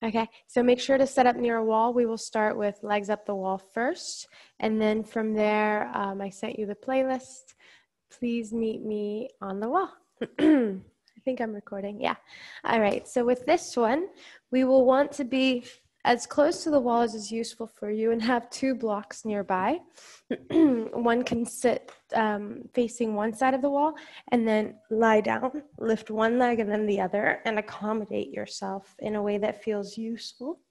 Okay, so make sure to set up near a wall. We will start with legs up the wall first, and then from there, I sent you the playlist. Please meet me on the wall. I think I'm recording, yeah. All right, so with this one, we will want to be as close to the wall as is useful for you and have 2 blocks nearby. One can sit facing one side of the wall and then lie down, lift one leg and then the other, and accommodate yourself in a way that feels useful.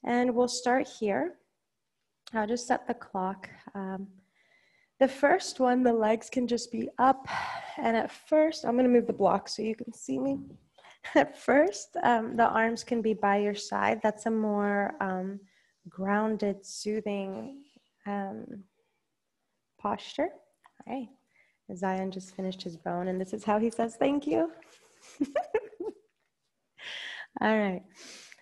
And we'll start here. I'll just set the clock. The first one, the legs can just be up. And at first, I'm going to move the block so you can see me. At first, the arms can be by your side. That's a more grounded, soothing posture. All right. Zion just finished his bone, and this is how he says thank you. All right.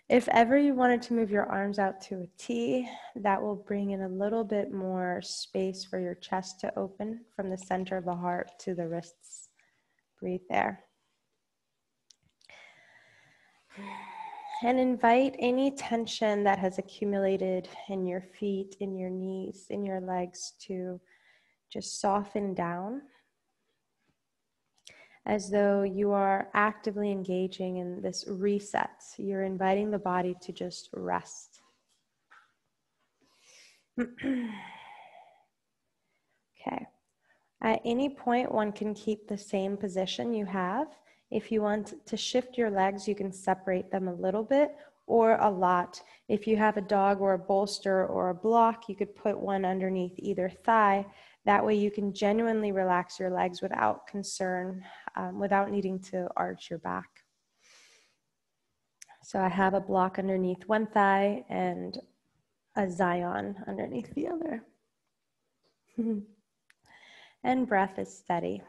If ever you wanted to move your arms out to a T, that will bring in a little bit more space for your chest to open from the center of the heart to the wrists. Breathe there. And invite any tension that has accumulated in your feet, in your knees, in your legs to just soften down, as though you are actively engaging in this reset. You're inviting the body to just rest. Okay. At any point, one can keep the same position you have. If you want to shift your legs, you can separate them a little bit or a lot. If you have a dog or a bolster or a block, you could put one underneath either thigh. That way you can genuinely relax your legs without concern, without needing to arch your back. So I have a block underneath one thigh and a Zion underneath the other. And breath is steady.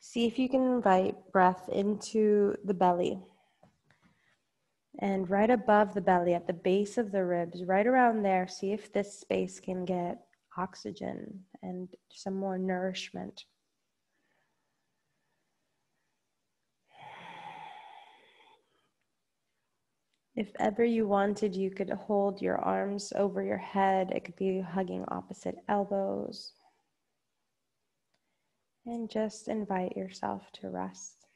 See if you can invite breath into the belly. And right above the belly, at the base of the ribs, right around there, see if this space can get oxygen and some more nourishment. If ever you wanted, you could hold your arms over your head. It could be hugging opposite elbows. And just invite yourself to rest.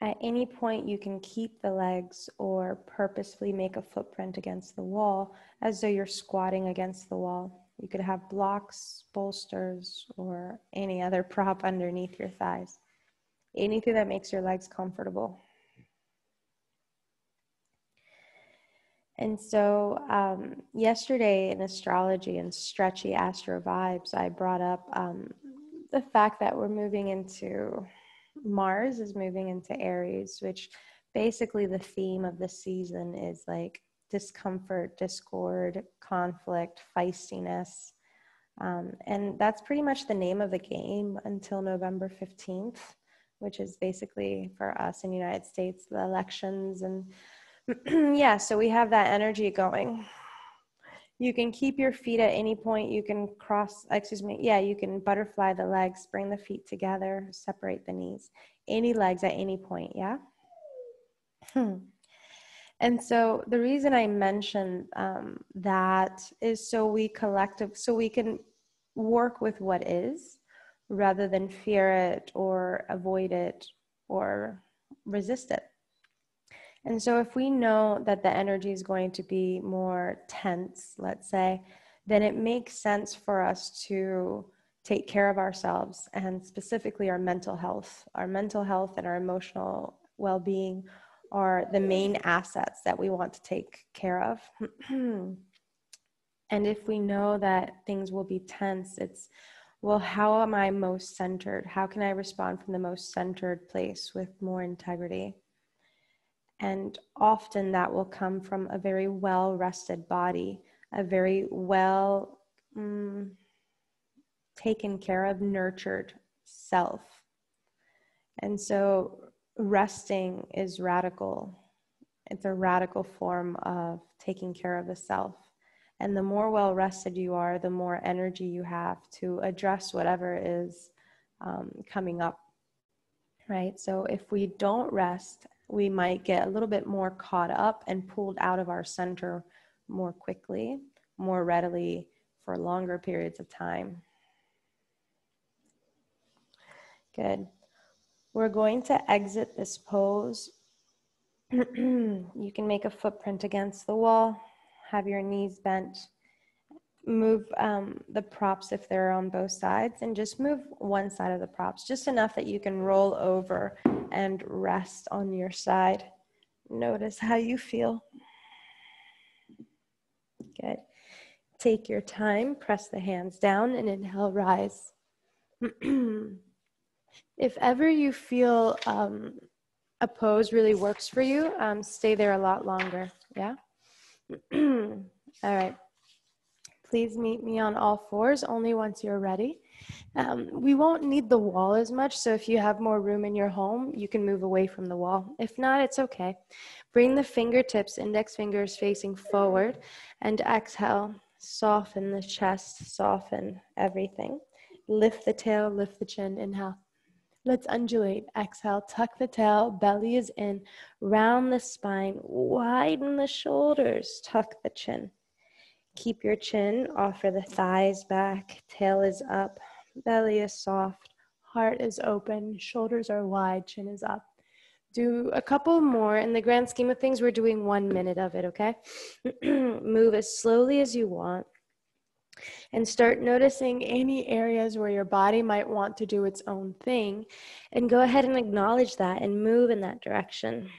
At any point, you can keep the legs or purposefully make a footprint against the wall as though you're squatting against the wall. You could have blocks, bolsters, or any other prop underneath your thighs. Anything that makes your legs comfortable. And so yesterday in astrology and stretchy astro vibes, I brought up the fact that we're moving into, Mars is moving into Aries, which basically the theme of the season is like discomfort, discord, conflict, feistiness. And that's pretty much the name of the game until November 15th, which is basically for us in the United States, the elections. And yeah, so we have that energy going. You can keep your feet at any point. You can you can butterfly the legs, bring the feet together, separate the knees. Any legs at any point, yeah? And so the reason I mentioned that is so we can work with what is rather than fear it or avoid it or resist it. And so if we know that the energy is going to be more tense, let's say, then it makes sense for us to take care of ourselves and specifically our mental health. Our mental health and our emotional well-being are the main assets that we want to take care of. And if we know that things will be tense, it's, well, how am I most centered? How can I respond from the most centered place with more integrity? And often that will come from a very well-rested body, a very well taken care of, nurtured self. And so resting is radical. It's a radical form of taking care of the self. And the more well-rested you are, the more energy you have to address whatever is coming up, right? So if we don't rest, we might get a little bit more caught up and pulled out of our center more quickly, more readily for longer periods of time. Good. We're going to exit this pose. You can make a footprint against the wall, have your knees bent, move the props if they're on both sides, and just move one side of the props, just enough that you can roll over and rest on your side. Notice how you feel. Good. Take your time, press the hands down, and inhale, rise. If ever you feel a pose really works for you, stay there a lot longer, yeah? All right. Please meet me on all fours, only once you're ready. We won't need the wall as much, so if you have more room in your home, you can move away from the wall. If not, it's okay. Bring the fingertips, index fingers facing forward, and exhale. Soften the chest, soften everything. Lift the tail, lift the chin, inhale. Let's undulate. Exhale, tuck the tail, belly is in, round the spine, widen the shoulders, tuck the chin. Keep your chin, offer the thighs back, tail is up, belly is soft, heart is open, shoulders are wide, chin is up. Do a couple more. In the grand scheme of things, we're doing 1 minute of it, okay? Move as slowly as you want. And start noticing any areas where your body might want to do its own thing. And go ahead and acknowledge that and move in that direction.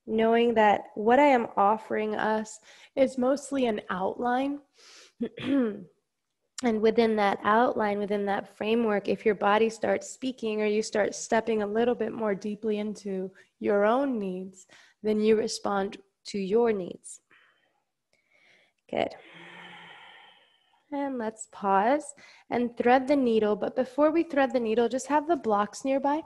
Knowing that what I am offering us is mostly an outline. And within that outline, within that framework, if your body starts speaking or you start stepping a little bit more deeply into your own needs, then you respond to your needs. Good. And let's pause and thread the needle. But before we thread the needle, just have the blocks nearby.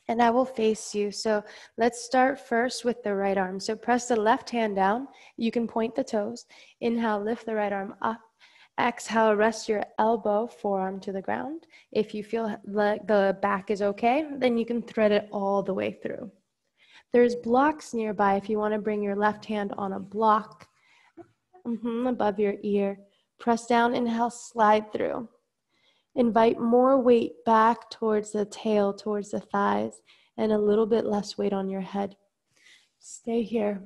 And I will face you. So let's start first with the right arm. So press the left hand down. You can point the toes. Inhale, lift the right arm up. Exhale, rest your elbow, forearm to the ground. If you feel like the back is okay, then you can thread it all the way through. There's blocks nearby if you want to bring your left hand on a block above your ear. Press down, inhale, slide through. Invite more weight back towards the tail, towards the thighs, and a little bit less weight on your head. Stay here.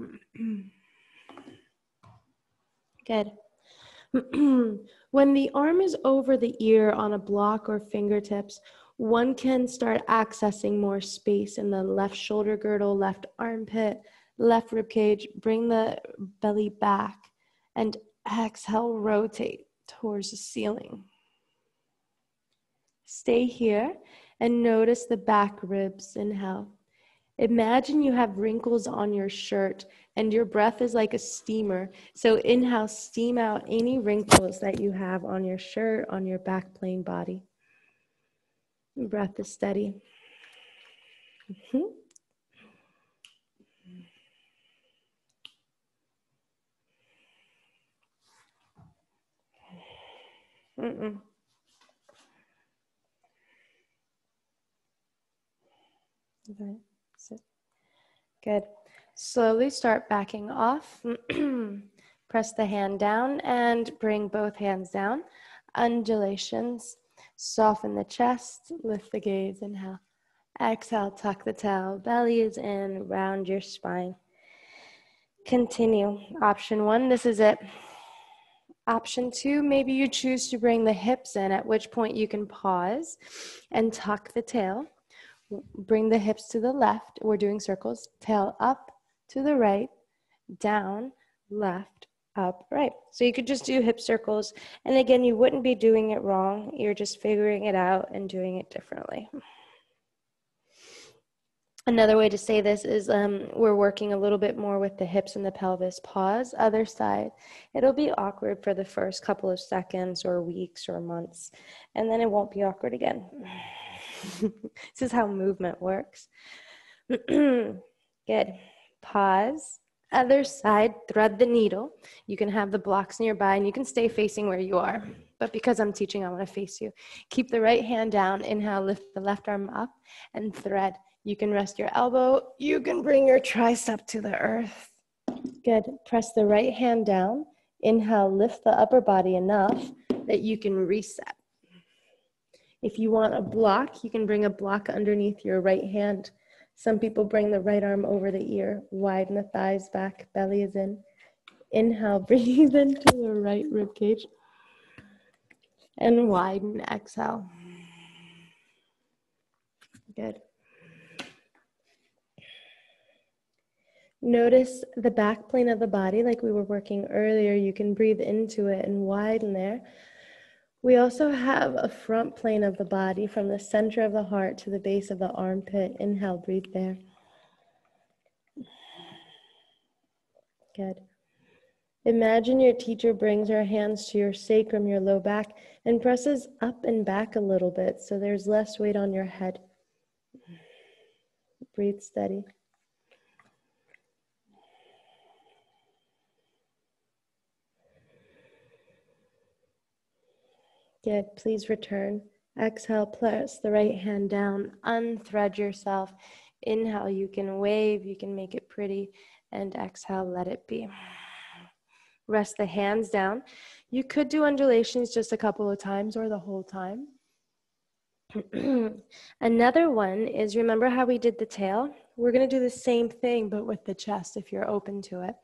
Good. When the arm is over the ear on a block or fingertips, one can start accessing more space in the left shoulder girdle, left armpit, left rib cage. Bring the belly back and exhale, rotate towards the ceiling. Stay here and notice the back ribs. Inhale. Imagine you have wrinkles on your shirt and your breath is like a steamer. So inhale, steam out any wrinkles that you have on your shirt, on your back plane body. Breath is steady. Okay. Good. Slowly start backing off. Press the hand down and bring both hands down. Undulations. Soften the chest. Lift the gaze. Inhale. Exhale, tuck the tail. Belly is in. Round your spine. Continue. Option 1, this is it. Option 2, maybe you choose to bring the hips in, at which point you can pause and tuck the tail. Bring the hips to the left. We're doing circles. Tail up, to the right, down, left, up, right. So you could just do hip circles. And again, you wouldn't be doing it wrong. You're just figuring it out and doing it differently. Another way to say this is we're working a little bit more with the hips and the pelvis. Pause, other side. It'll be awkward for the first couple of seconds or weeks or months, and then it won't be awkward again. This is how movement works. Good. Pause. Other side, thread the needle. You can have the blocks nearby and you can stay facing where you are. but because I'm teaching, I want to face you. Keep the right hand down. Inhale, lift the left arm up and thread. You can rest your elbow. You can bring your tricep to the earth. Good. Press the right hand down. Inhale, lift the upper body enough that you can reset. If you want a block, you can bring a block underneath your right hand. Some people bring the right arm over the ear. Widen the thighs back. Belly is in. Inhale, breathe into the right rib cage. And widen, exhale. Good. Notice the back plane of the body like we were working earlier. You can breathe into it and widen there. We also have a front plane of the body from the center of the heart to the base of the armpit. Inhale, breathe there. Good. Imagine your teacher brings her hands to your sacrum, your low back, and presses up and back a little bit so there's less weight on your head. Breathe steady. Good. Please return. Exhale, press the right hand down. Unthread yourself. Inhale, you can wave, you can make it pretty, and exhale, let it be. Rest the hands down. You could do undulations just a couple of times or the whole time. Another one is, remember how we did the tail? We're going to do the same thing, but with the chest if you're open to it.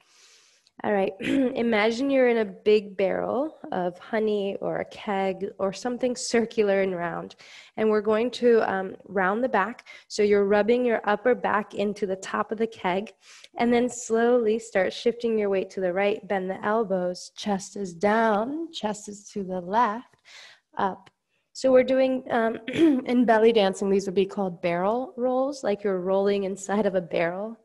All right, imagine you're in a big barrel of honey or a keg or something circular and round. And we're going to round the back. So you're rubbing your upper back into the top of the keg and then slowly start shifting your weight to the right, bend the elbows, chest is down, chest is to the left, up. So we're doing, in belly dancing, these would be called barrel rolls, like you're rolling inside of a barrel.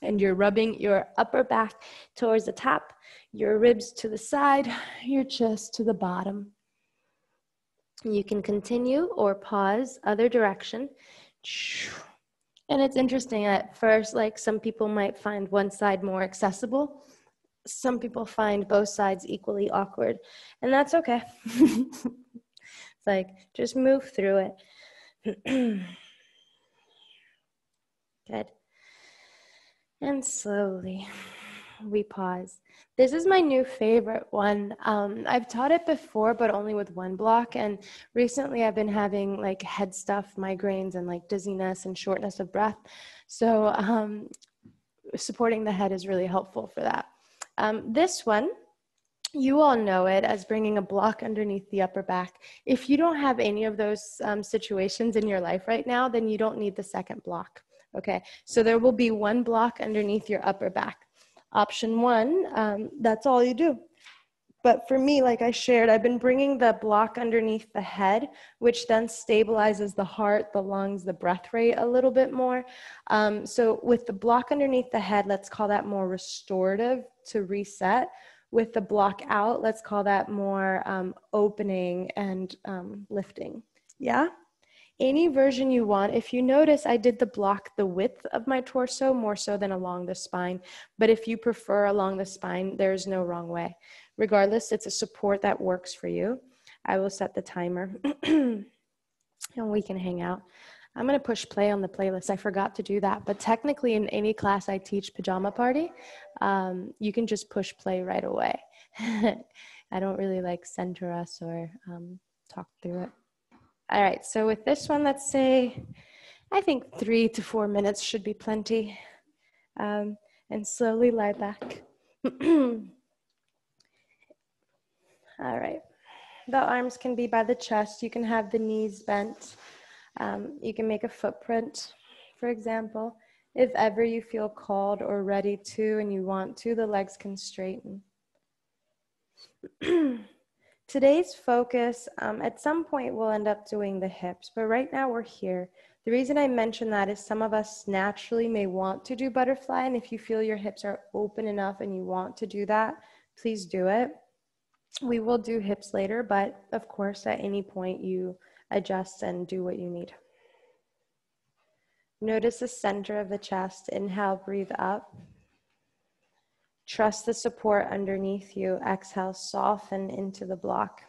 And you're rubbing your upper back towards the top, your ribs to the side, your chest to the bottom. You can continue or pause, other direction. And it's interesting at first, like some people might find one side more accessible. Some people find both sides equally awkward, and that's okay. It's like, just move through it. Good. And slowly we pause. This is my new favorite one. I've taught it before, but only with one block. And recently I've been having like head stuff, migraines, and like dizziness and shortness of breath. So supporting the head is really helpful for that. This one, you all know it as bringing a block underneath the upper back. If you don't have any of those situations in your life right now, then you don't need the second block. Okay, so there will be one block underneath your upper back. Option one, that's all you do. But for me, like I shared, I've been bringing the block underneath the head, which then stabilizes the heart, the lungs, the breath rate a little bit more. So with the block underneath the head, let's call that more restorative to reset. With the block out, let's call that more opening and lifting. Yeah? Any version you want. If you notice, I did the block the width of my torso more so than along the spine. But if you prefer along the spine, there's no wrong way. Regardless, it's a support that works for you. I will set the timer and we can hang out. I'm going to push play on the playlist. I forgot to do that. But technically, in any class I teach pajama party, you can just push play right away. I don't really like center us or talk through it. All right, so with this one, let's say, I think 3 to 4 minutes should be plenty. And slowly lie back. All right, the arms can be by the chest. You can have the knees bent. You can make a footprint, for example. If ever you feel called or ready to and you want to, the legs can straighten. Today's focus, at some point we'll end up doing the hips, but right now we're here. The reason I mention that is some of us naturally may want to do butterfly, and if you feel your hips are open enough and you want to do that, please do it. We will do hips later, but of course at any point you adjust and do what you need. Notice the center of the chest. Inhale, breathe up. Trust the support underneath you. Exhale, soften into the block.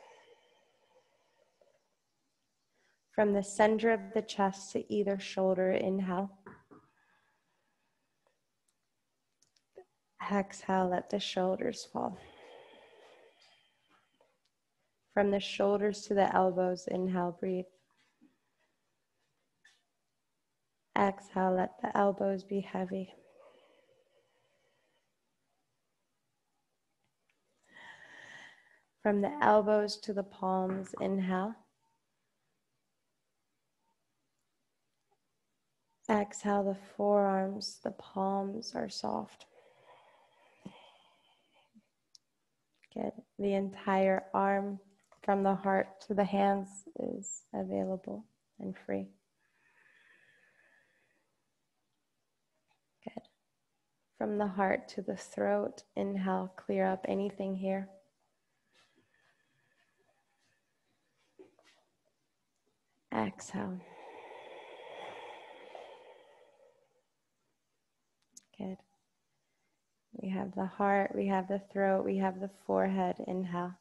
From the center of the chest to either shoulder, inhale. Exhale, let the shoulders fall. From the shoulders to the elbows, inhale, breathe. Exhale, let the elbows be heavy. From the elbows to the palms, inhale. Exhale, the forearms, the palms are soft. Good. The entire arm from the heart to the hands is available and free. Good. From the heart to the throat, inhale, clear up anything here. Exhale. Good. We have the heart, we have the throat, we have the forehead. Inhale.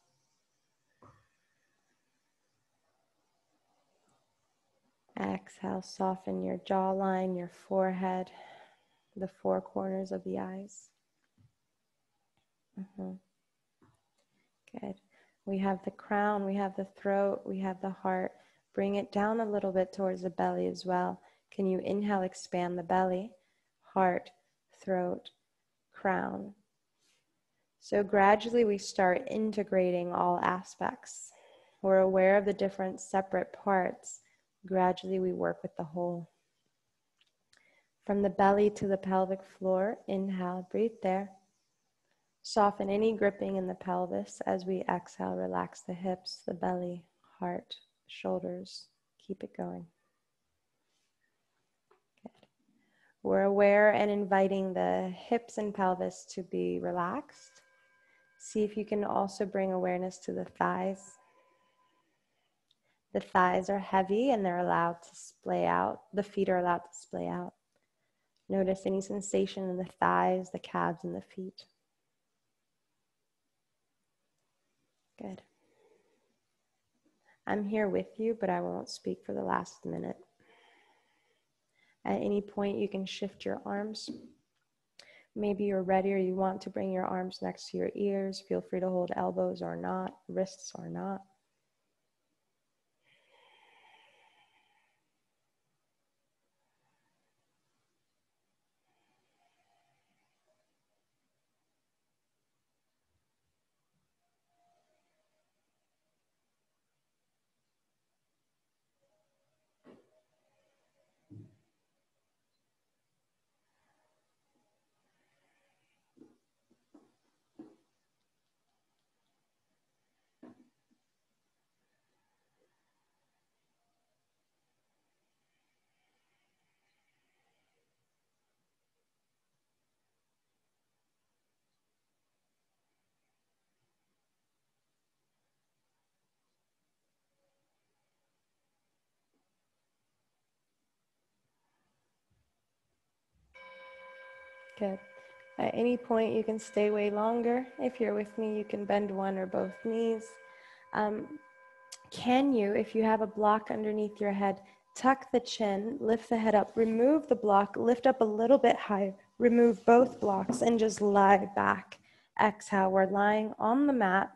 Exhale, soften your jawline, your forehead, the four corners of the eyes. Good. We have the crown, we have the throat, we have the heart. Bring it down a little bit towards the belly as well. Can you inhale, expand the belly, heart, throat, crown. So gradually we start integrating all aspects. We're aware of the different separate parts. Gradually we work with the whole. From the belly to the pelvic floor, inhale, breathe there. Soften any gripping in the pelvis. As we exhale, relax the hips, the belly, heart, shoulders. Keep it going. Good. We're aware and inviting the hips and pelvis to be relaxed. See if you can also bring awareness to the thighs. The thighs are heavy and they're allowed to splay out. The feet are allowed to splay out. Notice any sensation in the thighs, the calves, and the feet. Good. I'm here with you, but I won't speak for the last minute. At any point, you can shift your arms. Maybe you're ready or you want to bring your arms next to your ears. Feel free to hold elbows or not, wrists or not. Good. At any point, you can stay way longer. If you're with me, you can bend one or both knees. Can you, if you have a block underneath your head, tuck the chin, lift the head up, remove the block, lift up a little bit higher, remove both blocks, and just lie back. Exhale, we're lying on the mat.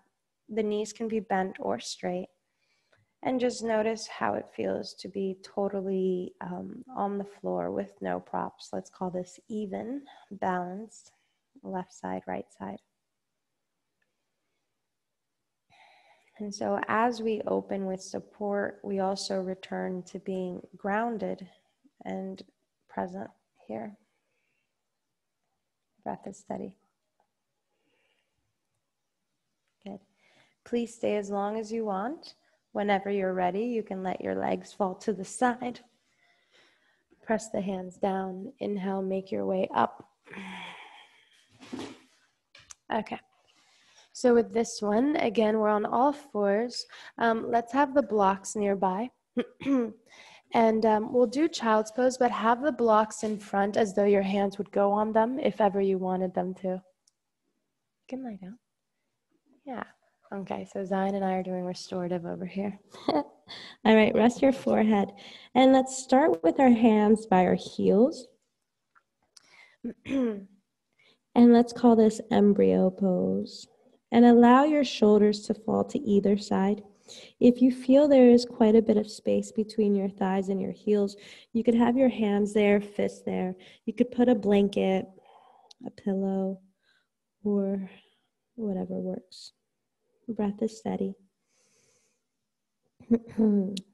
The knees can be bent or straight. And just notice how it feels to be totally on the floor with no props. Let's call this even, balanced, left side, right side. And so as we open with support, we also return to being grounded and present here. Breath is steady. Good. Please stay as long as you want. Whenever you're ready, you can let your legs fall to the side. Press the hands down. Inhale, make your way up. Okay. So with this one, again, we're on all fours. Let's have the blocks nearby. And we'll do child's pose, but have the blocks in front as though your hands would go on them if ever you wanted them to. You can lie down. Yeah. Okay, so Zion and I are doing restorative over here. All right, rest your forehead. And let's start with our hands by our heels. And let's call this embryo pose. And allow your shoulders to fall to either side. If you feel there is quite a bit of space between your thighs and your heels, you could have your hands there, fists there. You could put a blanket, a pillow, or whatever works. Breath is steady.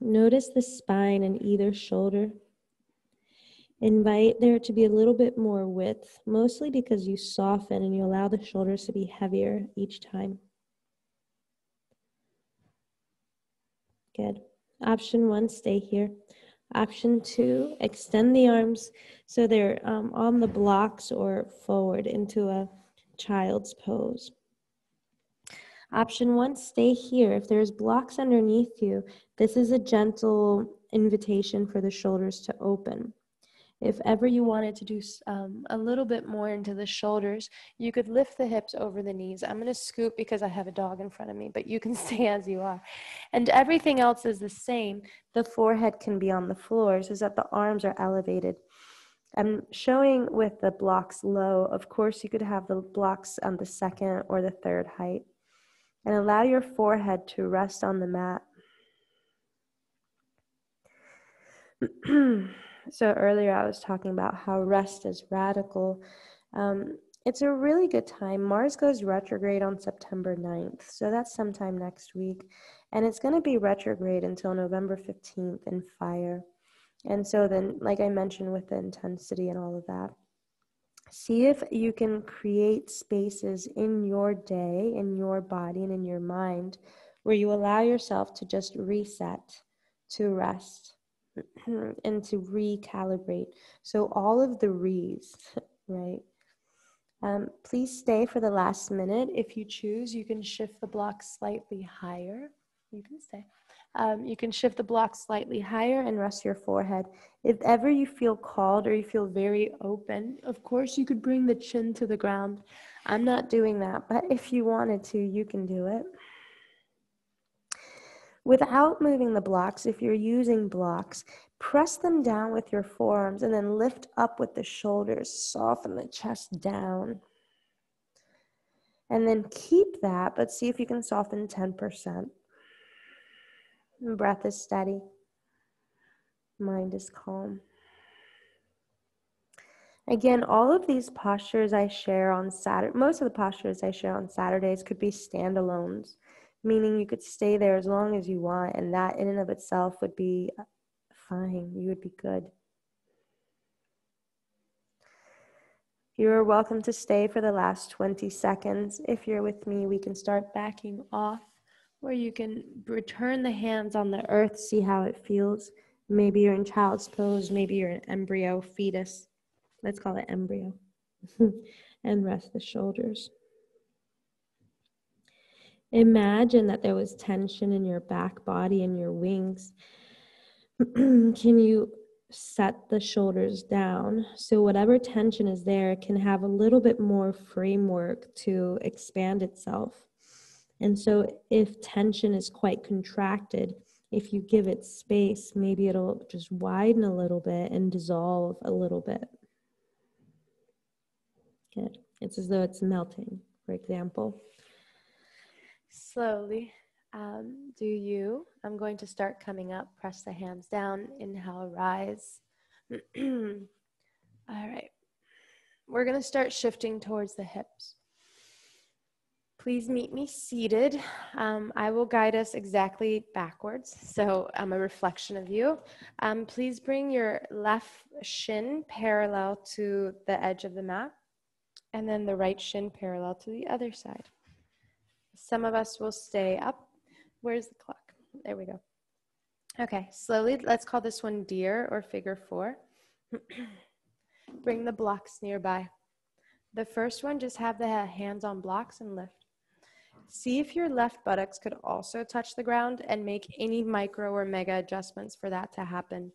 Notice the spine in either shoulder. Invite there to be a little bit more width, mostly because you soften and you allow the shoulders to be heavier each time. Good. Option 1, stay here. Option 2, extend the arms so they're on the blocks or forward into a child's pose. Option 1, stay here. If there's blocks underneath you, this is a gentle invitation for the shoulders to open. If ever you wanted to do a little bit more into the shoulders, you could lift the hips over the knees. I'm going to scoot because I have a dog in front of me, but you can stay as you are. And everything else is the same. The forehead can be on the floor so that the arms are elevated. I'm showing with the blocks low. Of course, you could have the blocks on the second or the third height. And allow your forehead to rest on the mat. So earlier I was talking about how rest is radical. It's a really good time. Mars goes retrograde on September 9th, so that's sometime next week. And it's going to be retrograde until November 15th in fire. And so then, like I mentioned with the intensity and all of that, see if you can create spaces in your day, in your body, and in your mind where you allow yourself to just reset, to rest, and to recalibrate. So all of the re's, right? Please stay for the last minute. If you choose, you can shift the block slightly higher. You can stay. You can shift the block slightly higher and rest your forehead. If ever you feel called or you feel very open, of course, you could bring the chin to the ground. I'm not doing that, but if you wanted to, you can do it. Without moving the blocks, if you're using blocks, press them down with your forearms and then lift up with the shoulders. Soften the chest down. And then keep that, but see if you can soften 10%. Breath is steady. Mind is calm. Again, all of these postures I share on Saturday, most of the postures I share on Saturdays could be standalones, meaning you could stay there as long as you want, and that in and of itself would be fine. You would be good. You're welcome to stay for the last 20 seconds. If you're with me, we can start backing off, where you can return the hands on the earth, see how it feels. Maybe you're in child's pose, maybe you're an embryo, fetus. Let's call it embryo. And rest the shoulders. Imagine that there was tension in your back body and your wings. Can you set the shoulders down so whatever tension is there can have a little bit more framework to expand itself? And so if tension is quite contracted, if you give it space, maybe it'll just widen a little bit and dissolve a little bit. Good. It's as though it's melting, for example. Slowly, I'm going to start coming up, press the hands down, inhale, rise. All right. We're going to start shifting towards the hips. Please meet me seated. I will guide us exactly backwards, so I'm a reflection of you. Please bring your left shin parallel to the edge of the mat, and then the right shin parallel to the other side. Some of us will stay up. Where's the clock? There we go. Okay, slowly, let's call this one deer or figure 4. Bring the blocks nearby. The first one, just have the hands on blocks and lift. See if your left buttocks could also touch the ground and make any micro or mega adjustments for that to happen.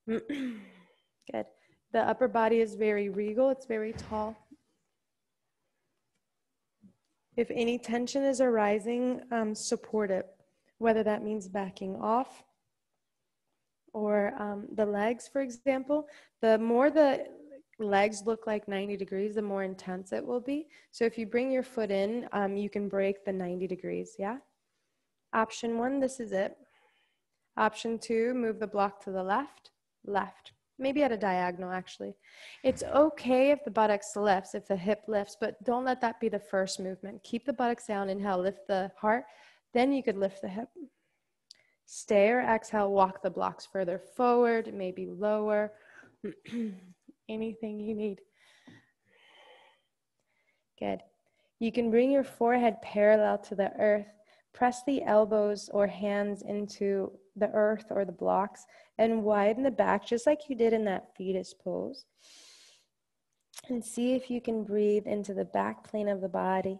Good. The upper body is very regal. It's very tall. If any tension is arising, support it. whether that means backing off or the legs, for example. The more the legs look like 90 degrees, the more intense it will be. So if you bring your foot in, you can break the 90 degrees, yeah? Option 1, this is it. Option 2, move the block to the left, left. Maybe at a diagonal, actually. It's okay if the buttocks lifts, if the hip lifts, but don't let that be the first movement. Keep the buttocks down, inhale, lift the heart, then you could lift the hip. Stay or exhale, walk the blocks further forward, maybe lower. Anything you need. Good. You can bring your forehead parallel to the earth. Press the elbows or hands into the earth or the blocks and widen the back just like you did in that fetus pose. And see if you can breathe into the back plane of the body,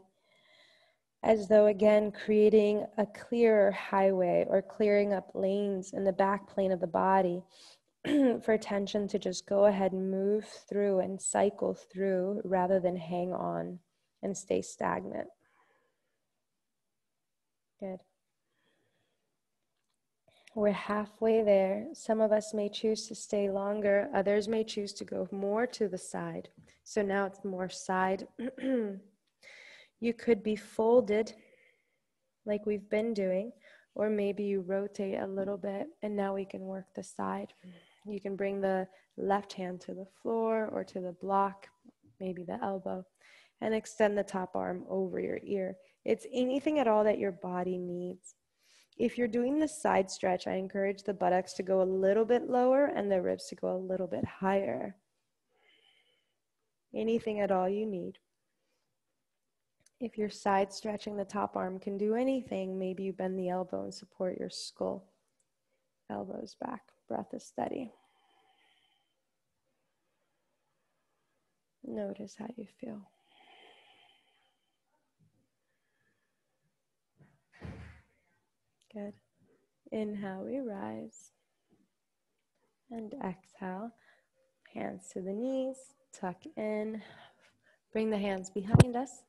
as though again creating a clearer highway or clearing up lanes in the back plane of the body for tension to just go ahead and move through and cycle through rather than hang on and stay stagnant. Good. We're halfway there. Some of us may choose to stay longer. Others may choose to go more to the side. So now it's more side. You could be folded like we've been doing, or maybe you rotate a little bit and now we can work the side. You can bring the left hand to the floor or to the block, maybe the elbow, and extend the top arm over your ear. It's anything at all that your body needs. If you're doing the side stretch, I encourage the buttocks to go a little bit lower and the ribs to go a little bit higher. Anything at all you need. If you're side stretching, the top arm can do anything. Maybe you bend the elbow and support your skull. Elbows back. Breath is steady. Notice how you feel. Good. Inhale, we rise. And exhale. Hands to the knees. Tuck in. Bring the hands behind us.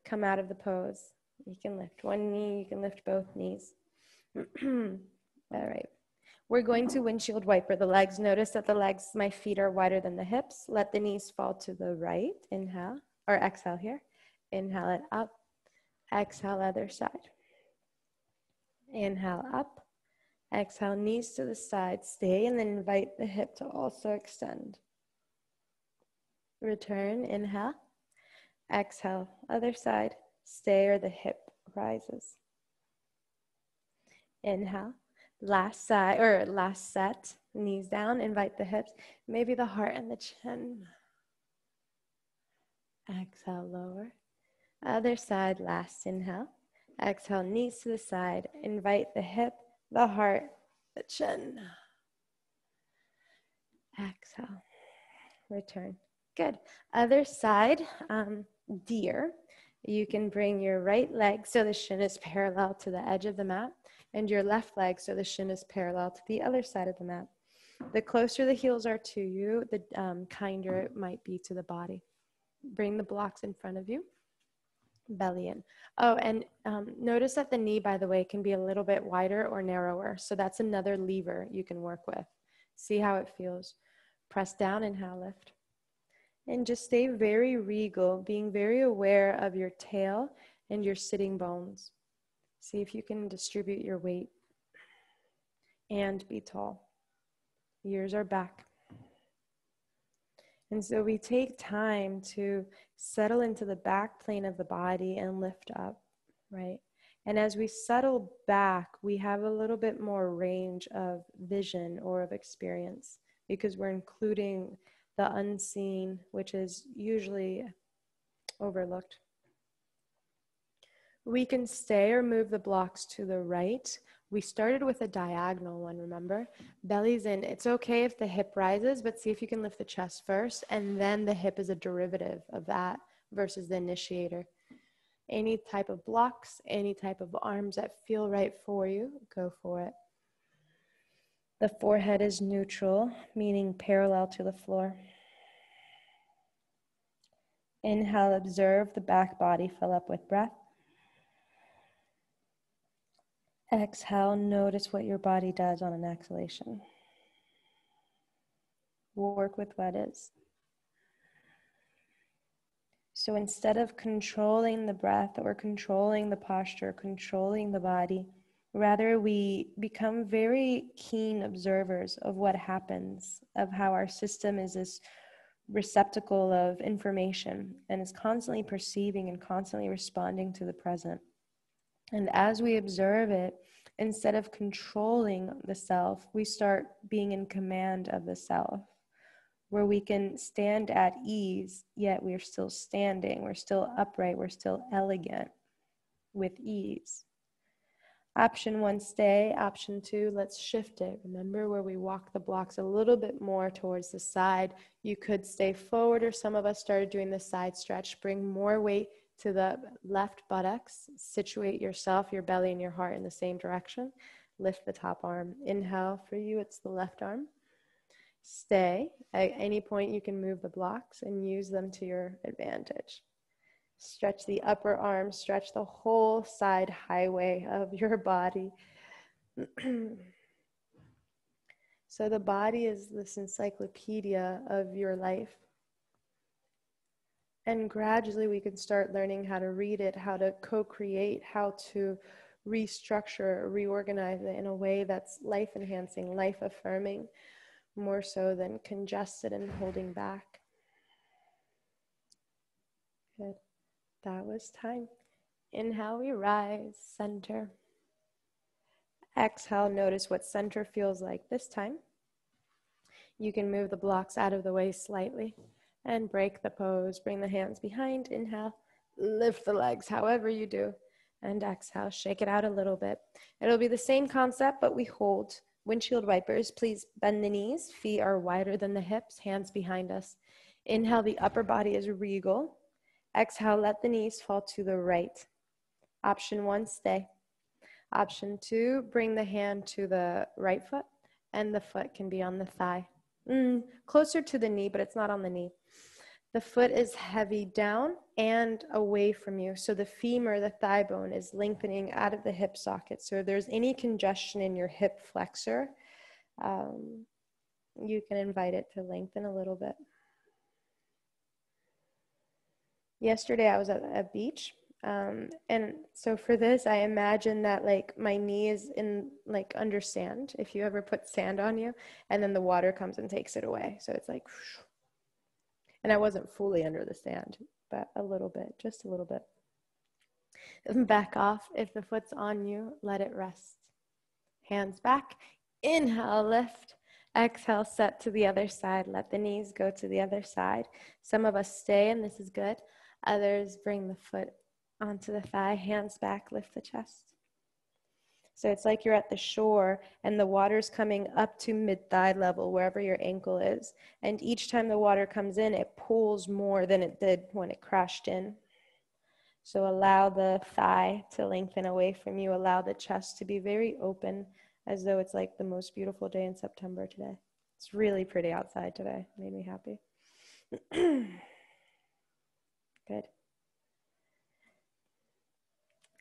Come out of the pose. You can lift one knee. You can lift both knees. All right. We're going to windshield wiper the legs. Notice that the legs, my feet are wider than the hips. Let the knees fall to the right. Inhale, or exhale here. Inhale it up. Exhale, other side. Inhale up. Exhale, knees to the side. Stay, and then invite the hip to also extend. Return, inhale. Exhale, other side. Stay, or the hip rises. Inhale. Last side, or last set, knees down, invite the hips, maybe the heart and the chin. Exhale, lower. Other side, last inhale. Exhale, knees to the side, invite the hip, the heart, the chin. Exhale, return. Good. Other side, deer. You can bring your right leg so the shin is parallel to the edge of the mat, and your left leg so the shin is parallel to the other side of the mat. The closer the heels are to you, the kinder it might be to the body. Bring the blocks in front of you. Belly in. Oh, and notice that the knee, by the way, can be a little bit wider or narrower. So that's another lever you can work with. See how it feels. Press down, inhale, lift. And just stay very regal, being very aware of your tail and your sitting bones. See if you can distribute your weight and be tall. Ears are back. And so we take time to settle into the back plane of the body and lift up, right? And as we settle back, we have a little bit more range of vision or of experience because we're including the unseen, which is usually overlooked. We can stay or move the blocks to the right. We started with a diagonal one, remember? Belly's in. It's okay if the hip rises, but see if you can lift the chest first, and then the hip is a derivative of that versus the initiator. Any type of blocks, any type of arms that feel right for you, go for it. The forehead is neutral, meaning parallel to the floor. Inhale, observe the back body fill up with breath. Exhale, notice what your body does on an exhalation. Work with what is. So instead of controlling the breath or controlling the posture, controlling the body, rather we become very keen observers of what happens, of how our system is this receptacle of information and is constantly perceiving and constantly responding to the present. And as we observe it, instead of controlling the self, we start being in command of the self, where we can stand at ease, yet we're still standing, we're still upright, we're still elegant with ease. Option 1, stay. Option 2, let's shift it. Remember where we walk the blocks a little bit more towards the side. You could stay forward, or some of us started doing the side stretch. Bring more weight to the left buttocks. Situate yourself, your belly and your heart in the same direction. Lift the top arm. Inhale, for you it's the left arm. Stay. At any point you can move the blocks and use them to your advantage. Stretch the upper arm, stretch the whole side highway of your body. So the body is this encyclopedia of your life. And gradually we can start learning how to read it, how to co-create, how to restructure, reorganize it in a way that's life-enhancing, life-affirming, more so than congested and holding back. Good. That was time. Inhale, we rise, center. Exhale, notice what center feels like this time. You can move the blocks out of the way slightly and break the pose. Bring the hands behind. Inhale, lift the legs however you do. And exhale, shake it out a little bit. It'll be the same concept, but we hold. Windshield wipers, please bend the knees. Feet are wider than the hips, hands behind us. Inhale, the upper body is regal. Exhale, let the knees fall to the right. Option 1, stay. Option 2, bring the hand to the right foot, and the foot can be on the thigh. Closer to the knee, but it's not on the knee. The foot is heavy down and away from you. So the femur, the thigh bone, is lengthening out of the hip socket. So if there's any congestion in your hip flexor, you can invite it to lengthen a little bit. Yesterday I was at a beach. And so for this, I imagine that like my knee is in like under sand, if you ever put sand on you, and then the water comes and takes it away. So it's like, and I wasn't fully under the sand, but a little bit, just a little bit. Back off. If the foot's on you, let it rest. Hands back. Inhale, lift. Exhale, set to the other side. Let the knees go to the other side. Some of us stay, and this is good. Others bring the foot onto the thigh, hands back, lift the chest. So it's like you're at the shore and the water's coming up to mid-thigh level, wherever your ankle is. And each time the water comes in, it pulls more than it did when it crashed in. So allow the thigh to lengthen away from you. Allow the chest to be very open, as though it's like the most beautiful day in September today. It's really pretty outside today. Made me happy. Good.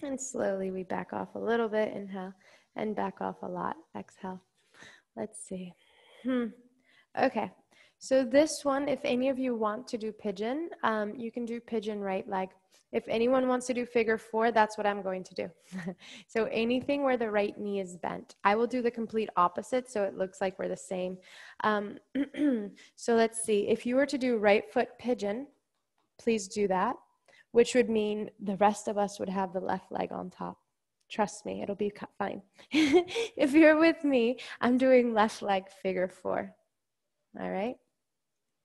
And slowly we back off a little bit. Inhale, and back off a lot. Exhale. Let's see. Okay. So this one, if any of you want to do pigeon, you can do pigeon right leg. If anyone wants to do figure 4, that's what I'm going to do. So anything where the right knee is bent. I will do the complete opposite, so it looks like we're the same. So let's see. If you were to do right foot pigeon, please do that, which would mean the rest of us would have the left leg on top. Trust me, it'll be fine. If you're with me, I'm doing left leg figure 4. All right?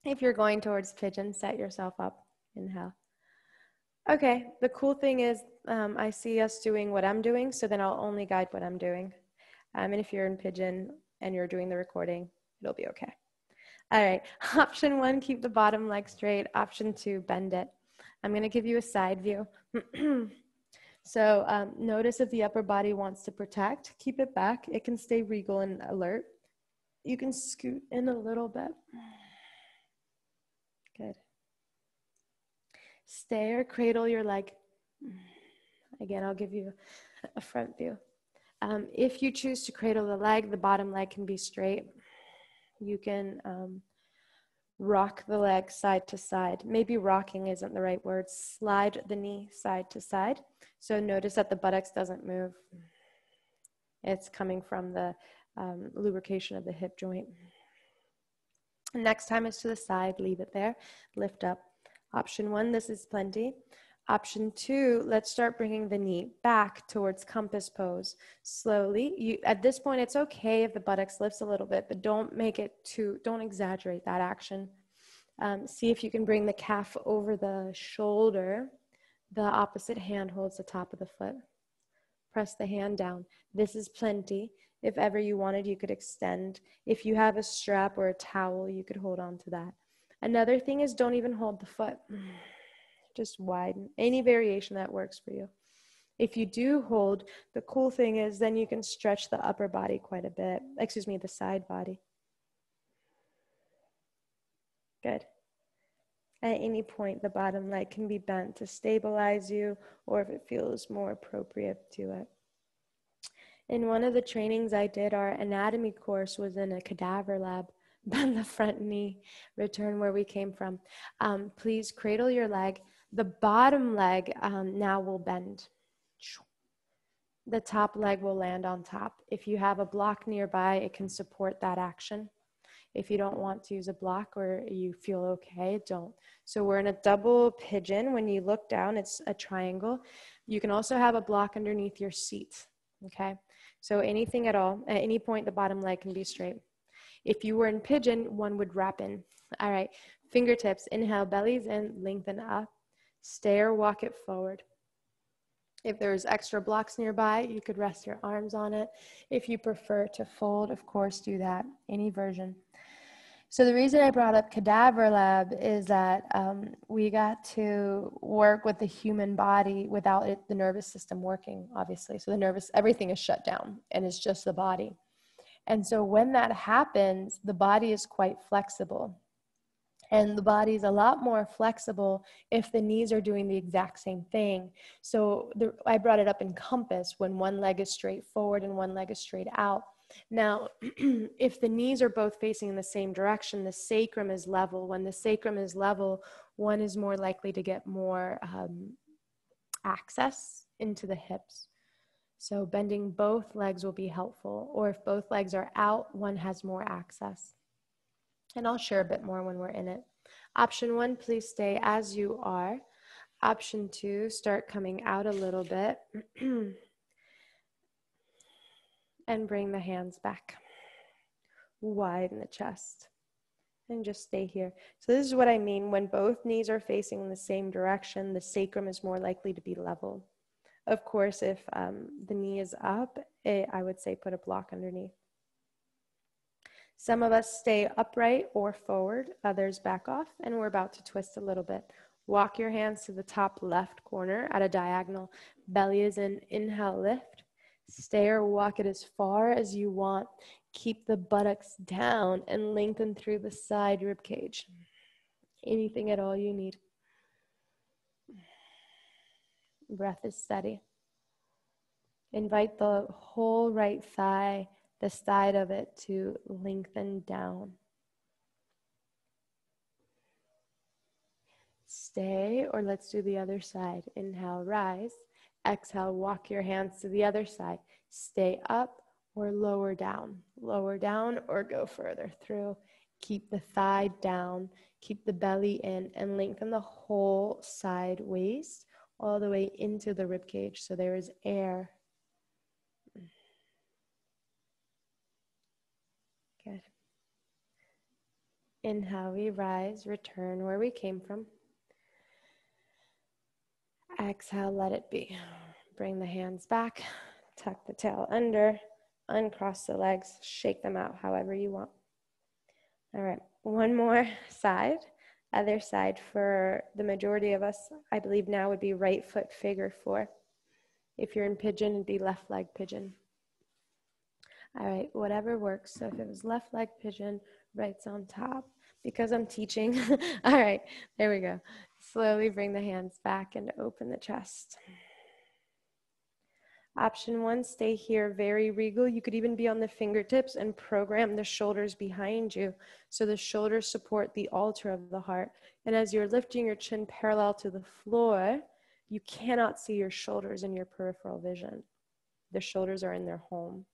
If you're going towards pigeon, set yourself up. Inhale. Okay, the cool thing is I see us doing what I'm doing, so then I'll only guide what I'm doing. And if you're in pigeon and you're doing the recording, it'll be okay. All right, option 1, keep the bottom leg straight. Option 2, bend it. I'm going to give you a side view. So notice if the upper body wants to protect, keep it back. It can stay regal and alert. You can scoot in a little bit. Good. Stay or cradle your leg. Again, I'll give you a front view. If you choose to cradle the leg, the bottom leg can be straight. You can rock the leg side to side. Maybe rocking isn't the right word. Slide the knee side to side. So notice that the buttocks doesn't move. It's coming from the lubrication of the hip joint. Next time is to the side, leave it there, lift up. Option 1, this is plenty. Option 2, let's start bringing the knee back towards compass pose. Slowly, at this point, it's okay if the buttocks lifts a little bit, but don't exaggerate that action. See if you can bring the calf over the shoulder. The opposite hand holds the top of the foot. Press the hand down. This is plenty. If ever you wanted, you could extend. If you have a strap or a towel, you could hold on to that. Another thing is don't even hold the foot. Just widen. Any variation that works for you. If you do hold, the cool thing is then you can stretch the upper body quite a bit. The side body. Good. At any point, the bottom leg can be bent to stabilize you, or if it feels more appropriate to it. In one of the trainings I did, our anatomy course was in a cadaver lab. Bend the front knee, return where we came from. Please cradle your leg. The bottom leg now will bend. The top leg will land on top. If you have a block nearby, it can support that action. If you don't want to use a block or you feel okay, don't. So we're in a double pigeon. When you look down, it's a triangle. You can also have a block underneath your seat, okay? So anything at all, at any point, the bottom leg can be straight. If you were in pigeon, one would wrap in. All right, fingertips, inhale, bellies in, lengthen up. Stay or walk it forward. If there's extra blocks nearby, you could rest your arms on it. If you prefer to fold, of course, do that, any version. So the reason I brought up cadaver lab is that we got to work with the human body without the nervous system working, obviously. So everything is shut down and it's just the body. And so when that happens, the body is quite flexible. And the body is a lot more flexible if the knees are doing the exact same thing. So I brought it up in compass when one leg is straight forward and one leg is straight out. Now, if the knees are both facing in the same direction, the sacrum is level. When the sacrum is level, one is more likely to get more access into the hips. So bending both legs will be helpful. Or if both legs are out, one has more access. And I'll share a bit more when we're in it. Option 1, please stay as you are. Option 2, start coming out a little bit. And bring the hands back. Widen the chest. And just stay here. So this is what I mean. When both knees are facing in the same direction, the sacrum is more likely to be level. Of course, if the knee is up, I would say put a block underneath. Some of us stay upright or forward, others back off, and we're about to twist a little bit. Walk your hands to the top left corner at a diagonal. Belly is in, inhale, lift. Stay or walk it as far as you want. Keep the buttocks down and lengthen through the side rib cage. Anything at all you need. Breath is steady. Invite the whole right thigh, the side of it, to lengthen down. Stay, or let's do the other side. Inhale, rise. Exhale, walk your hands to the other side. Stay up or lower down or go further through. Keep the thigh down, keep the belly in, and lengthen the whole side waist all the way into the rib cage so there is air. Good. Inhale, we rise, return where we came from. Exhale, let it be. Bring the hands back, tuck the tail under, uncross the legs, shake them out however you want. All right, one more side. Other side for the majority of us, I believe now would be right foot figure 4. If you're in pigeon, it'd be left leg pigeon. All right, whatever works. So if it was left leg pigeon, right's on top. Because I'm teaching. All right, there we go. Slowly bring the hands back and open the chest. Option 1, stay here, very regal. You could even be on the fingertips and program the shoulders behind you. So the shoulders support the altar of the heart. And as you're lifting your chin parallel to the floor, you cannot see your shoulders in your peripheral vision. The shoulders are in their home.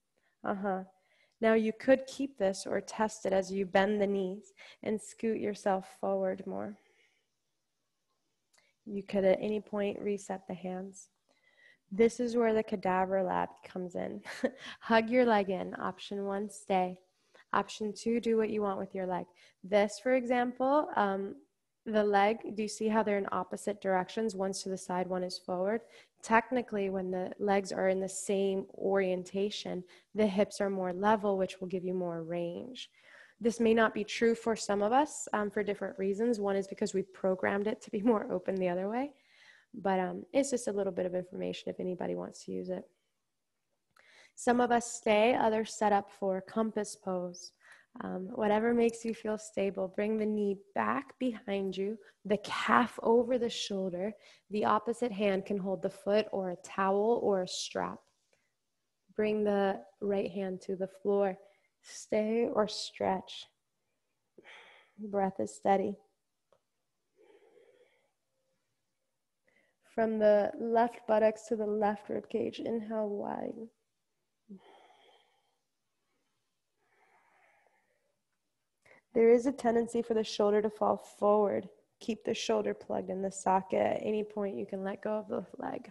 Now you could keep this or test it as you bend the knees and scoot yourself forward more. You could at any point reset the hands. This is where the cadaver lab comes in. Hug your leg in. Option 1, stay. Option 2, do what you want with your leg. This, for example, the leg, do you see how they're in opposite directions? One's to the side, one is forward. Technically, when the legs are in the same orientation, the hips are more level, which will give you more range. This may not be true for some of us for different reasons. One is because we programmed it to be more open the other way. But it's just a little bit of information if anybody wants to use it. Some of us stay, others set up for compass pose. Whatever makes you feel stable. Bring the knee back behind you, the calf over the shoulder. The opposite hand can hold the foot or a towel or a strap. Bring the right hand to the floor. Stay or stretch. Breath is steady. From the left buttocks to the left rib cage, inhale wide. There is a tendency for the shoulder to fall forward. Keep the shoulder plugged in the socket. At any point, you can let go of the leg.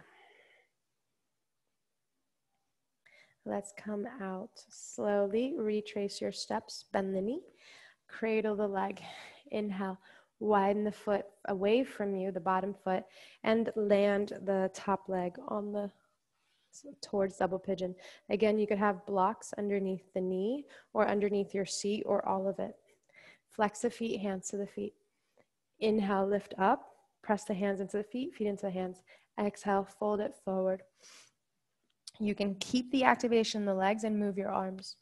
Let's come out slowly. Retrace your steps. Bend the knee. Cradle the leg. Inhale. Widen the foot away from you, the bottom foot, and land the top leg on the towards double pigeon. Again, you could have blocks underneath the knee or underneath your seat or all of it. Flex the feet, hands to the feet. Inhale, lift up. Press the hands into the feet, feet into the hands. Exhale, fold it forward. You can keep the activation in the legs and move your arms.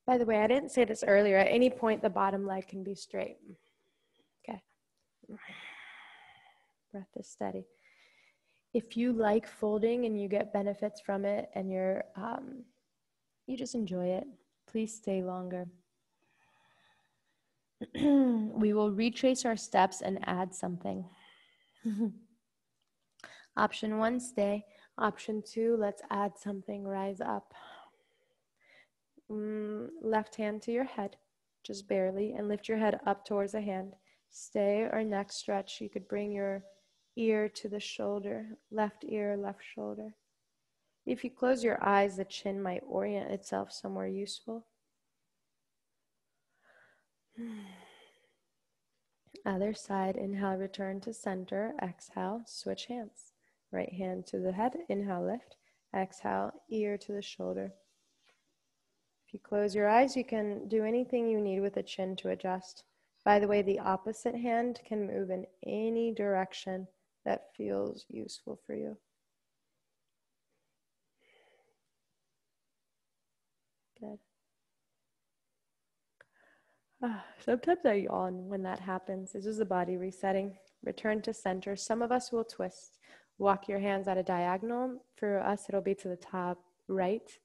By the way, I didn't say this earlier. At any point, the bottom leg can be straight. Okay. Breath is steady. If you like folding and you get benefits from it and you just enjoy it, please stay longer. We will retrace our steps and add something. Option 1, stay. Option 2, let's add something, rise up. Left hand to your head, just barely, and lift your head up towards the hand. Stay or neck stretch. You could bring your ear to the shoulder, left ear, left shoulder. If you close your eyes, the chin might orient itself somewhere useful. Other side, inhale, return to center. Exhale, switch hands. Right hand to the head, inhale, lift. Exhale, ear to the shoulder. If you close your eyes, you can do anything you need with the chin to adjust. By the way, the opposite hand can move in any direction that feels useful for you. Good. Sometimes I yawn when that happens. This is the body resetting. Return to center. Some of us will twist. Walk your hands at a diagonal. For us, it'll be to the top right.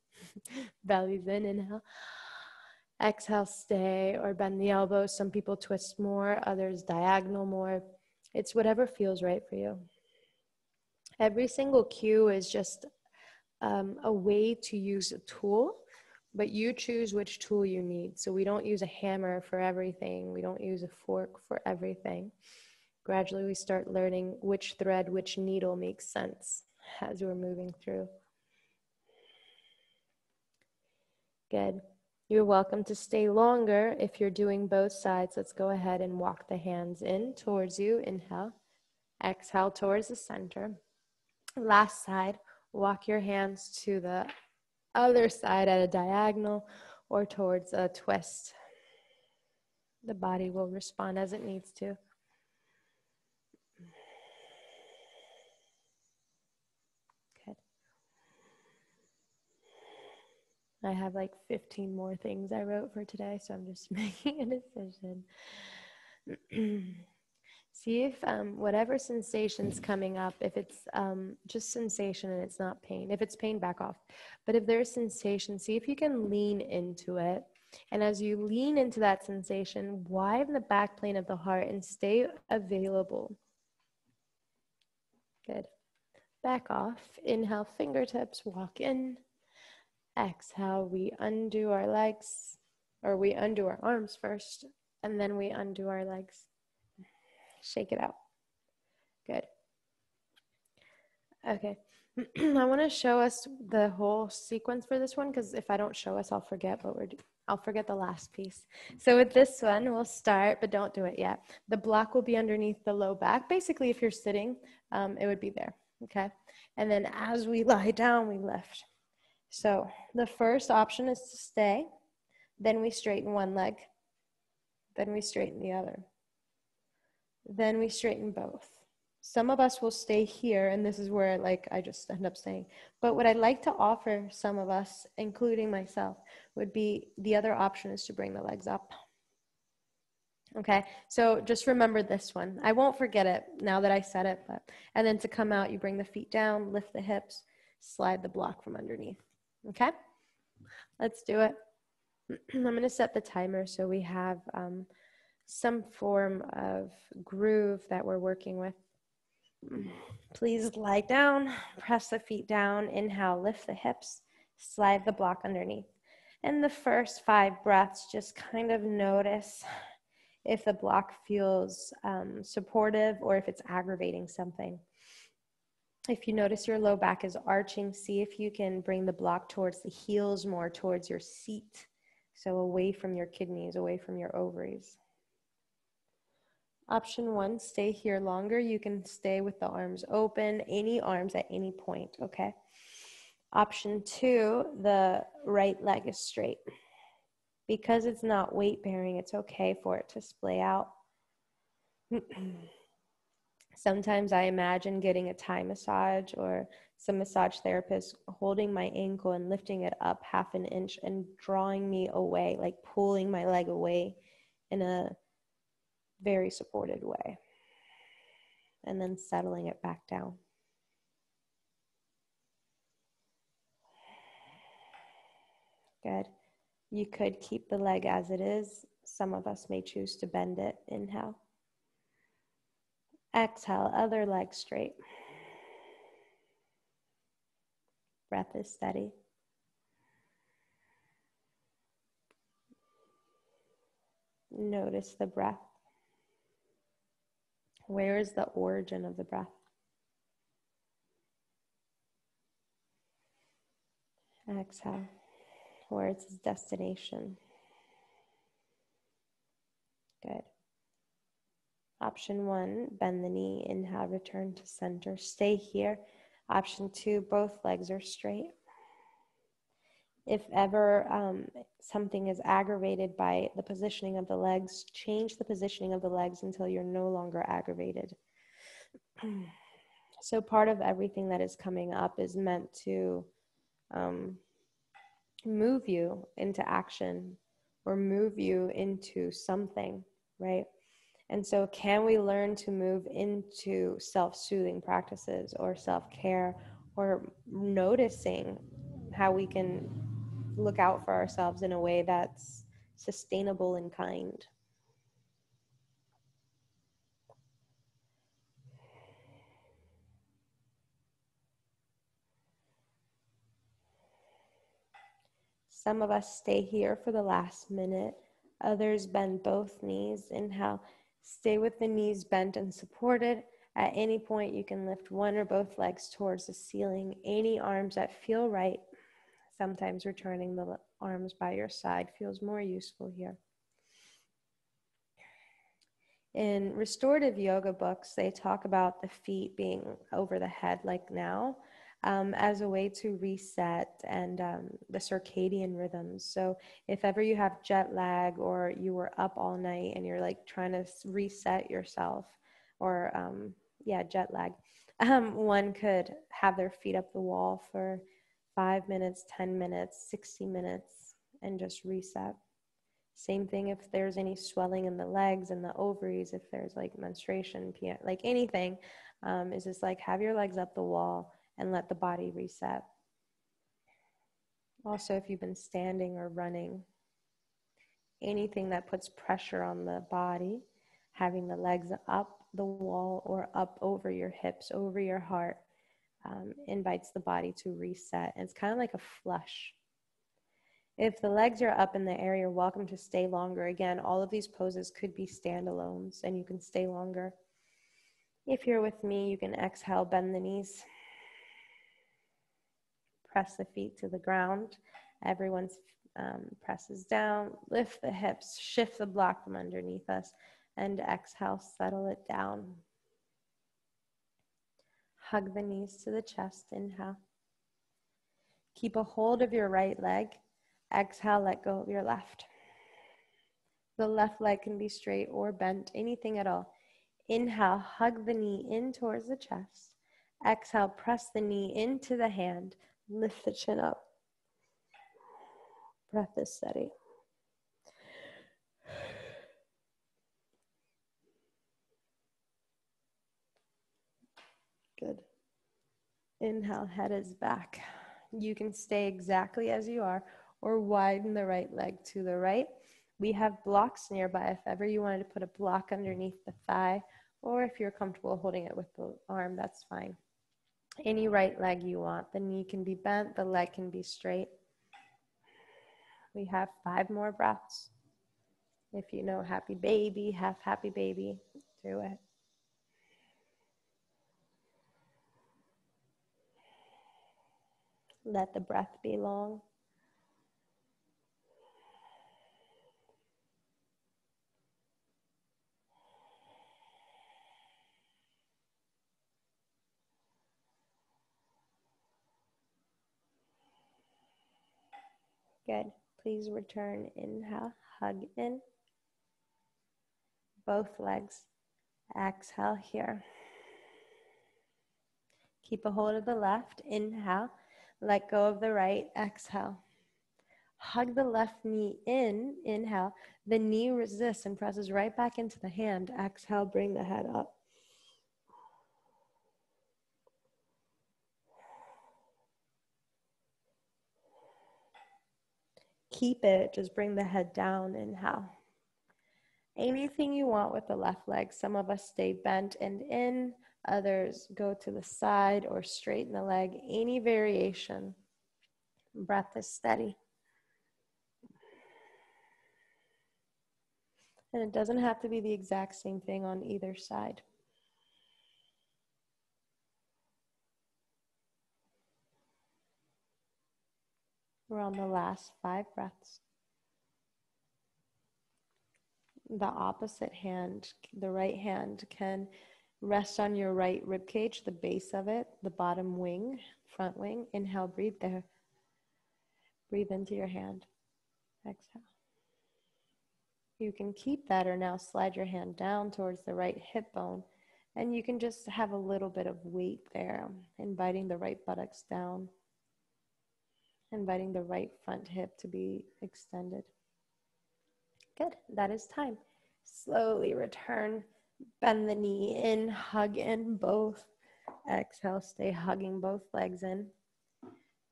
Belly's in, inhale. Exhale, stay or bend the elbows. Some people twist more, others diagonal more. It's whatever feels right for you. Every single cue is just a way to use a tool, but you choose which tool you need. So we don't use a hammer for everything. We don't use a fork for everything. Gradually, we start learning which thread, which needle makes sense as we're moving through. Good. You're welcome to stay longer if you're doing both sides. Let's go ahead and walk the hands in towards you. Inhale. Exhale towards the center. Last side, walk your hands to the other side at a diagonal or towards a twist. The body will respond as it needs to. Good. I have like 15 more things I wrote for today, so I'm just making a decision. See if whatever sensation's coming up, if it's just sensation and it's not pain. If it's pain, back off. But if there's sensation, see if you can lean into it. And as you lean into that sensation, widen the back plane of the heart and stay available. Good. Back off. Inhale, fingertips, walk in. Exhale, we undo our legs, or we undo our arms first, and then we undo our legs. Shake it out. Good. Okay. I want to show us the whole sequence for this one, because if I don't show us, I'll forget I'll forget the last piece. So with this one, we'll start, but don't do it yet. The block will be underneath the low back. Basically, if you're sitting, it would be there. Okay. And then as we lie down, we lift. So the first option is to stay. Then we straighten one leg. Then we straighten the other. Then we straighten both. Some of us will stay here, and this is where I just end up staying. But what I'd like to offer some of us, including myself, would be the other option is to bring the legs up. Okay, so just remember this one. I won't forget it now that I said it, and then to come out, you bring the feet down, lift the hips, slide the block from underneath. Okay, let's do it. I'm going to set the timer so we have some form of groove that we're working with. Please lie down, press the feet down, inhale, lift the hips, slide the block underneath. And the first 5 breaths, just kind of notice if the block feels supportive or if it's aggravating something. If you notice your low back is arching, see if you can bring the block towards the heels more, towards your seat. So away from your kidneys, away from your ovaries. Option 1, stay here longer. You can stay with the arms open, any arms at any point, okay? Option 2, the right leg is straight. Because it's not weight bearing, it's okay for it to splay out. Sometimes I imagine getting a Thai massage or some massage therapist holding my ankle and lifting it up 1/2 inch and drawing me away, like pulling my leg away in a very supported way, and then settling it back down. Good. You could keep the leg as it is. Some of us may choose to bend it. Inhale. Exhale, other leg straight. Breath is steady. Notice the breath. Where is the origin of the breath? Exhale. Where is its destination? Good. Option 1, bend the knee. Inhale, return to center. Stay here. Option 2, both legs are straight. If ever something is aggravated by the positioning of the legs, change the positioning of the legs until you're no longer aggravated. So part of everything that is coming up is meant to move you into action or move you into something, right? And so can we learn to move into self-soothing practices or self-care or noticing how we can look out for ourselves in a way that's sustainable and kind? Some of us stay here for the last minute. Others bend both knees. Inhale, stay with the knees bent and supported. At any point, you can lift one or both legs towards the ceiling. Any arms that feel right. Sometimes returning the arms by your side feels more useful here. In restorative yoga books, they talk about the feet being over the head like now, as a way to reset and the circadian rhythms. So if ever you have jet lag or you were up all night and you're like trying to reset yourself, or jet lag, one could have their feet up the wall for 5 minutes, 10 minutes, 60 minutes, and just reset. Same thing if there's any swelling in the legs and the ovaries, if there's like menstruation, like anything, is just like have your legs up the wall and let the body reset. Also, if you've been standing or running, anything that puts pressure on the body, having the legs up the wall or up over your hips, over your heart, invites the body to reset. And it's kind of like a flush. If the legs are up in the air, you're welcome to stay longer. Again, all of these poses could be standalones and you can stay longer. If you're with me, you can exhale, bend the knees. Press the feet to the ground. Everyone's presses down, lift the hips, shift the block from underneath us, and exhale, settle it down. Hug the knees to the chest, inhale. Keep a hold of your right leg. Exhale, let go of your left. The left leg can be straight or bent, anything at all. Inhale, hug the knee in towards the chest. Exhale, press the knee into the hand. Lift the chin up. Breath is steady. Good. Inhale, head is back. You can stay exactly as you are or widen the right leg to the right. We have blocks nearby if ever you wanted to put a block underneath the thigh, or if you're comfortable holding it with the arm, that's fine. Any right leg you want. The knee can be bent, the leg can be straight. We have 5 more breaths. If you know happy baby, half happy baby, do it. Let the breath be long. Good. Please return. Inhale, hug in. Both legs. Exhale here. Keep a hold of the left. Inhale. Let go of the right. Exhale. Hug the left knee in. Inhale. The knee resists and presses right back into the hand. Exhale. Bring the head up. Keep it. Just bring the head down. Inhale. Anything you want with the left leg. Some of us stay bent and in. Others go to the side or straighten the leg. Any variation. Breath is steady. And it doesn't have to be the exact same thing on either side. We're on the last 5 breaths. The opposite hand, the right hand, can rest on your right rib cage, the base of it, the bottom wing, front wing. Inhale, breathe there. Breathe into your hand. Exhale. You can keep that or now slide your hand down towards the right hip bone. And you can just have a little bit of weight there, inviting the right buttocks down, inviting the right front hip to be extended. Good, that is time. Slowly return, bend the knee in, hug in both. Exhale, stay hugging both legs in.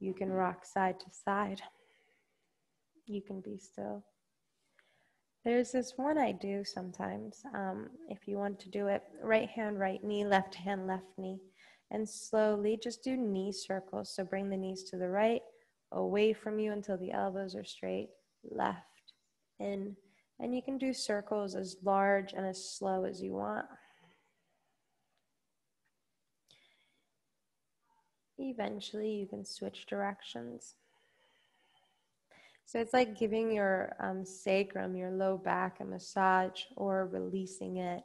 You can rock side to side. You can be still. There's this one I do sometimes. If you want to do it, right hand, right knee, left hand, left knee. And slowly just do knee circles. So bring the knees to the right, away from you until the elbows are straight, left, in. And you can do circles as large and as slow as you want. Eventually, you can switch directions. So it's like giving your sacrum, your low back, a massage, or releasing it,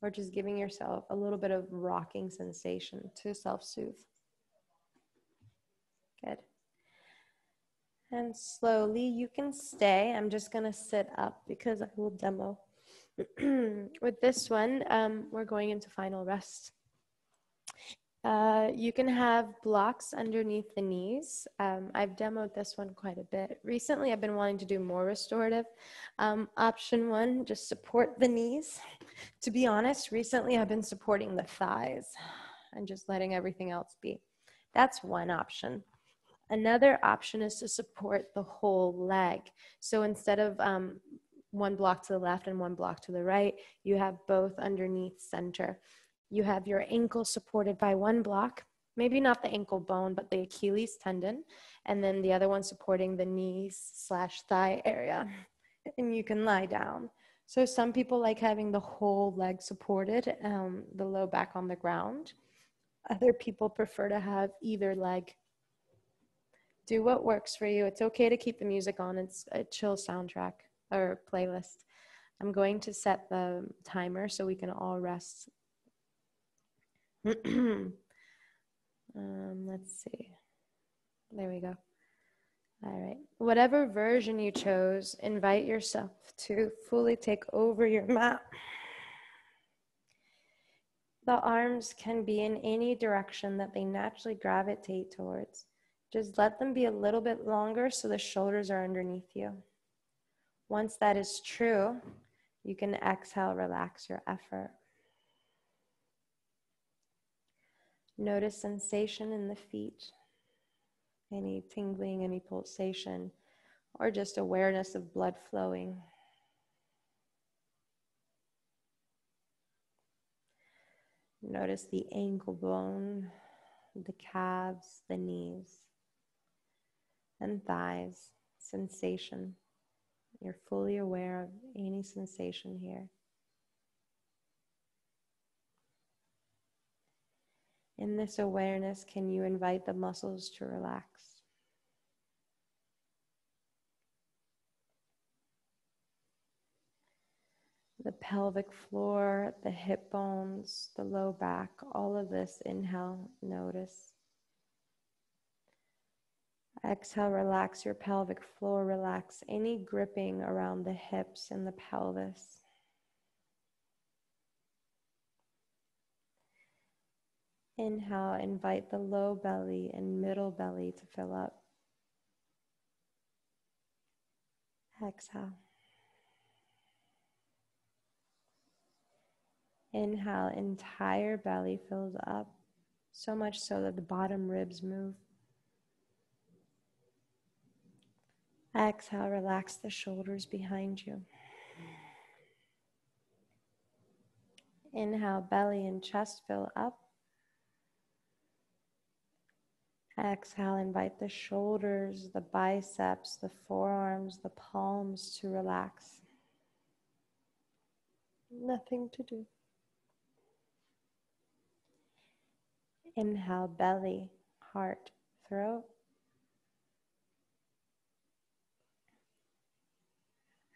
or just giving yourself a little bit of rocking sensation to self-soothe. Good. And slowly you can stay. I'm just going to sit up because I will demo. With this one, we're going into final rest. You can have blocks underneath the knees. I've demoed this one quite a bit. Recently, I've been wanting to do more restorative. Option one, just support the knees. To be honest, recently I've been supporting the thighs and just letting everything else be. That's one option. Another option is to support the whole leg. So instead of one block to the left and one block to the right, you have both underneath center. You have your ankle supported by one block, maybe not the ankle bone, but the Achilles tendon, and then the other one supporting the knees/thigh area. And you can lie down. So some people like having the whole leg supported, the low back on the ground. Other people prefer to have either leg. Do what works for you. It's okay to keep the music on. It's a chill soundtrack or playlist. I'm going to set the timer so we can all rest. Let's see. There we go. All right. Whatever version you chose, invite yourself to fully take over your mat. The arms can be in any direction that they naturally gravitate towards. Just let them be a little bit longer so the shoulders are underneath you. Once that is true, you can exhale, relax your effort. Notice sensation in the feet, any tingling, any pulsation, or just awareness of blood flowing. Notice the ankle bone, the calves, the knees, and thighs, sensation. You're fully aware of any sensation here. In this awareness, can you invite the muscles to relax? The pelvic floor, the hip bones, the low back, all of this, inhale, notice. Exhale, relax your pelvic floor, relax any gripping around the hips and the pelvis. Inhale, invite the low belly and middle belly to fill up. Exhale. Inhale, entire belly fills up, so much so that the bottom ribs move. Exhale, relax the shoulders behind you. Inhale, belly and chest fill up. Exhale, invite the shoulders, the biceps, the forearms, the palms to relax. Nothing to do. Inhale, belly, heart, throat.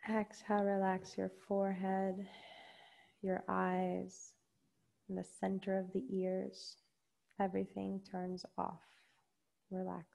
Exhale, relax your forehead, your eyes, and the center of the ears. Everything turns off. Relax.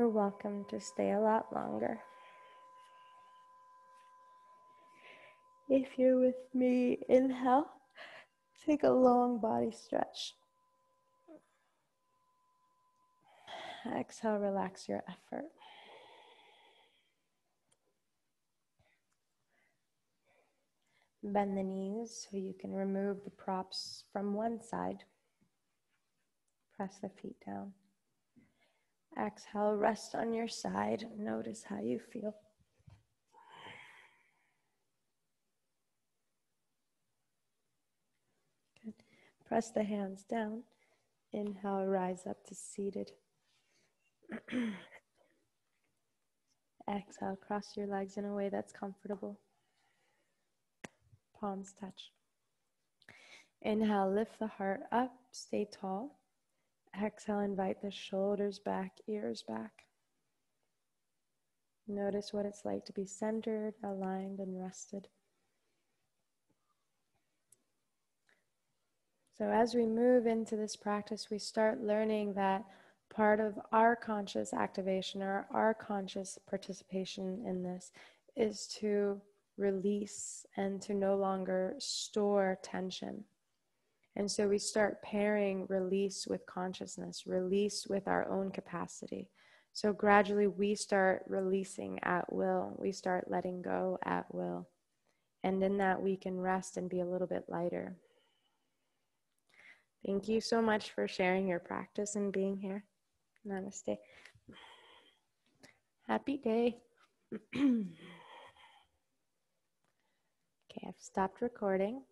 You're welcome to stay a lot longer. If you're with me, inhale, take a long body stretch. Exhale, relax your effort. Bend the knees so you can remove the props from one side. Press the feet down. Exhale, rest on your side. Notice how you feel. Good. Press the hands down. Inhale, rise up to seated. Exhale, cross your legs in a way that's comfortable. Palms touch. Inhale, lift the heart up, stay tall. Exhale, invite the shoulders back, ears back. Notice what it's like to be centered, aligned, and rested. So as we move into this practice, we start learning that part of our conscious activation or our conscious participation in this is to release and to no longer store tension. And so we start pairing release with consciousness, release with our own capacity. So gradually we start releasing at will. We start letting go at will. And in that we can rest and be a little bit lighter. Thank you so much for sharing your practice and being here. Namaste. Happy day. Okay, I've stopped recording.